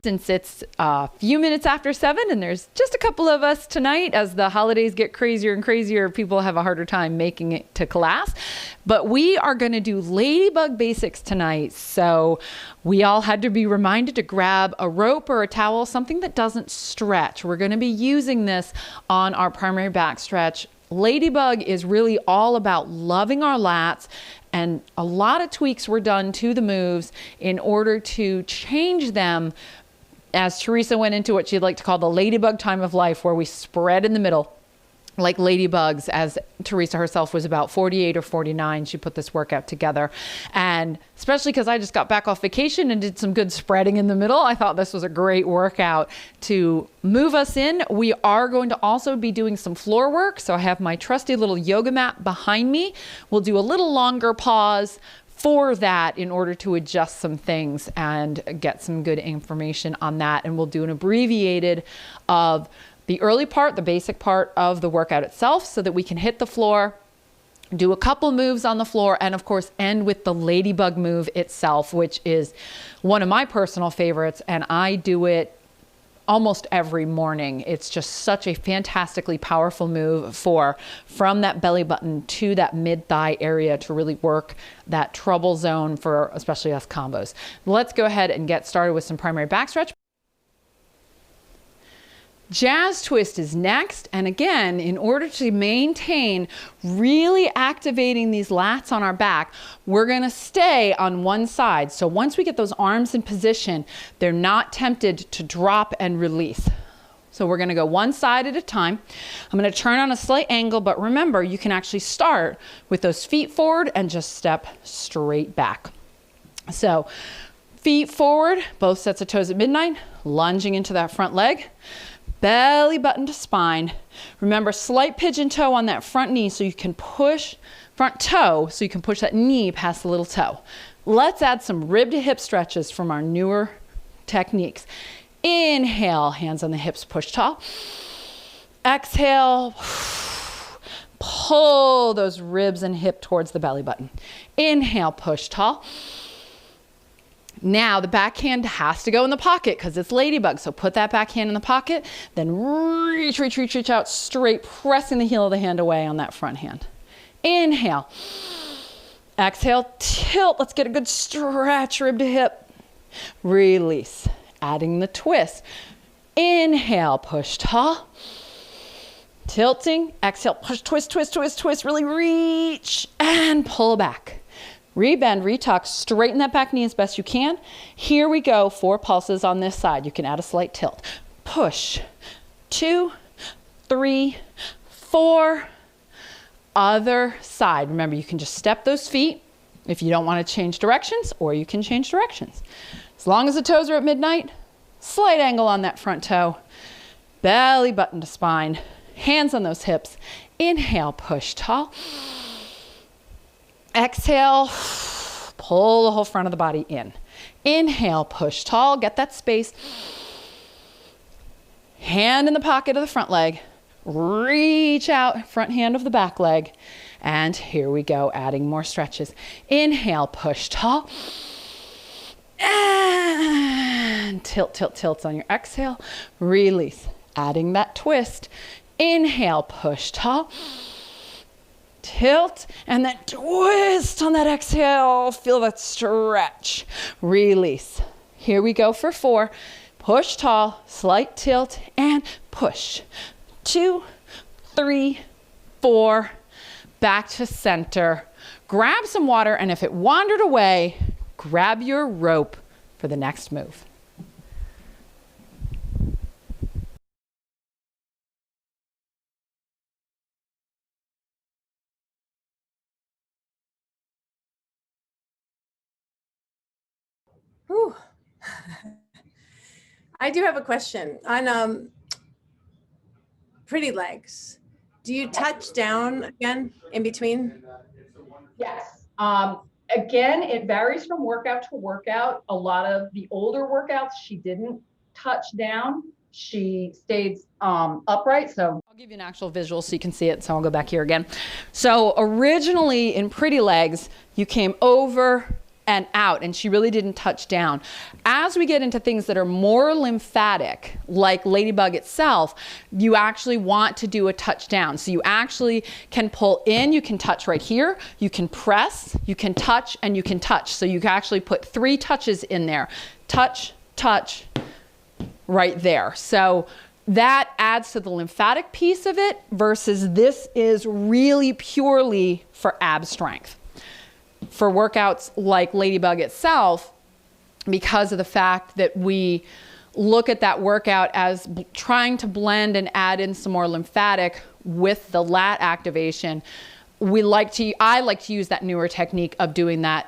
Since it's a few minutes after 7 and there's just a couple of us tonight, as the holidays get crazier and crazier, people have a harder time making it to class. But we are going to do Ladybug basics tonight. So we all had to be reminded to grab a rope or a towel, something that doesn't stretch. We're going to be using this on our primary back stretch. Ladybug is really all about loving our lats, and a lot of tweaks were done to the moves in order to change them, as Teresa went into what she'd like to call the Ladybug time of life, where we spread in the middle like ladybugs. As Teresa herself was about 48 or 49, she put this workout together. And especially because I just got back off vacation and did some good spreading in the middle, I thought this was a great workout to move us in. We are going to also be doing some floor work. So I have my trusty little yoga mat behind me. We'll do a little longer pause for that in order to adjust some things and get some good information on that. And we'll do an abbreviated of the early part, the basic part of the workout itself, so that we can hit the floor, do a couple moves on the floor, and of course end with the Ladybug move itself, which is one of my personal favorites, and I do it almost every morning. It's just such a fantastically powerful move from that belly button to that mid thigh area to really work that trouble zone for especially us combos. Let's go ahead and get started with some primary back stretch. Jazz twist is next, and again, in order to maintain really activating these lats on our back, we're going to stay on one side. So once we get those arms in position, they're not tempted to drop and release. So we're going to go one side at a time. I'm going to turn on a slight angle, but remember, you can actually start with those feet forward and just step straight back. So feet forward, both sets of toes at midnight, lunging into that front leg. Belly button to spine. Remember, slight pigeon toe on that front knee so you can push front toe, so you can push that knee past the little toe. Let's add some rib to hip stretches from our newer techniques. Inhale, hands on the hips, push tall. Exhale, pull those ribs and hip towards the belly button. Inhale, push tall. Now the backhand has to go in the pocket because it's Ladybug. So put that backhand in the pocket, then reach, reach, reach, reach out straight, pressing the heel of the hand away on that front hand. Inhale. Exhale, tilt. Let's get a good stretch, rib to hip. Release. Adding the twist. Inhale, push tall. Tilting. Exhale, push, twist, twist, twist, twist. Really reach and pull back. Rebend, retuck, straighten that back knee as best you can. Here we go, 4 pulses on this side. You can add a slight tilt. Push, 2, 3, 4. Other side. Remember, you can just step those feet if you don't want to change directions, or you can change directions. As long as the toes are at midnight, slight angle on that front toe. Belly button to spine. Hands on those hips. Inhale, push tall. Exhale, pull the whole front of the body in. Inhale, push tall, get that space. Hand in the pocket of the front leg. Reach out, front hand of the back leg. And here we go, adding more stretches. Inhale, push tall. And tilt, tilt, tilt on your exhale. Release, adding that twist. Inhale, push tall. Tilt, and then twist on that exhale. Feel that stretch. Release. Here we go for 4. Push tall, slight tilt, and push. 2, 3, 4. Back to center. Grab some water, and if it wandered away, grab your rope for the next move. Whew. I do have a question on pretty legs. Do you touch down again in between? Yes. Again, it varies from workout to workout. A lot of the older workouts, she didn't touch down. She stayed upright. So I'll give you an actual visual so you can see it. So I'll go back here again. So originally in pretty legs, you came over and out, and she really didn't touch down. As we get into things that are more lymphatic, like LadyBug itself, you actually want to do a touch down. So you actually can pull in, you can touch right here, you can press, you can touch, and you can touch. So you can actually put 3 touches in there. Touch, touch, right there. So that adds to the lymphatic piece of it versus this is really purely for ab strength. For workouts like LadyBug itself, because of the fact that we look at that workout as trying to blend and add in some more lymphatic with the lat activation, I like to use that newer technique of doing that,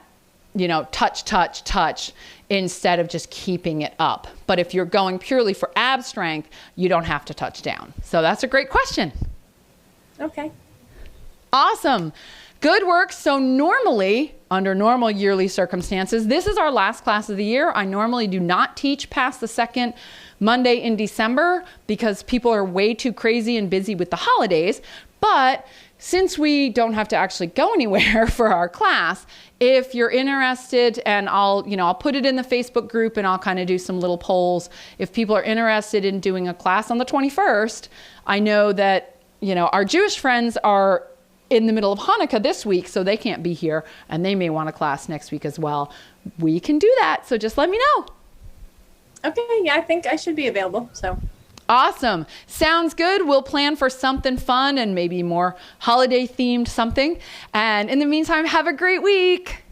touch, touch, touch, instead of just keeping it up. But if you're going purely for ab strength, you don't have to touch down. So that's a great question. Okay. Awesome. Good work. So normally, under normal yearly circumstances, this is our last class of the year. I normally do not teach past the second Monday in December because people are way too crazy and busy with the holidays. But since we don't have to actually go anywhere for our class, if you're interested, and I'll put it in the Facebook group and I'll kind of do some little polls. If people are interested in doing a class on the 21st, I know that, our Jewish friends are in the middle of Hanukkah this week, so they can't be here, and they may want a class next week as well. We can do that, so just let me know. Okay, yeah, I think I should be available, so. Awesome. Sounds good. We'll plan for something fun and maybe more holiday themed something. And in the meantime, have a great week.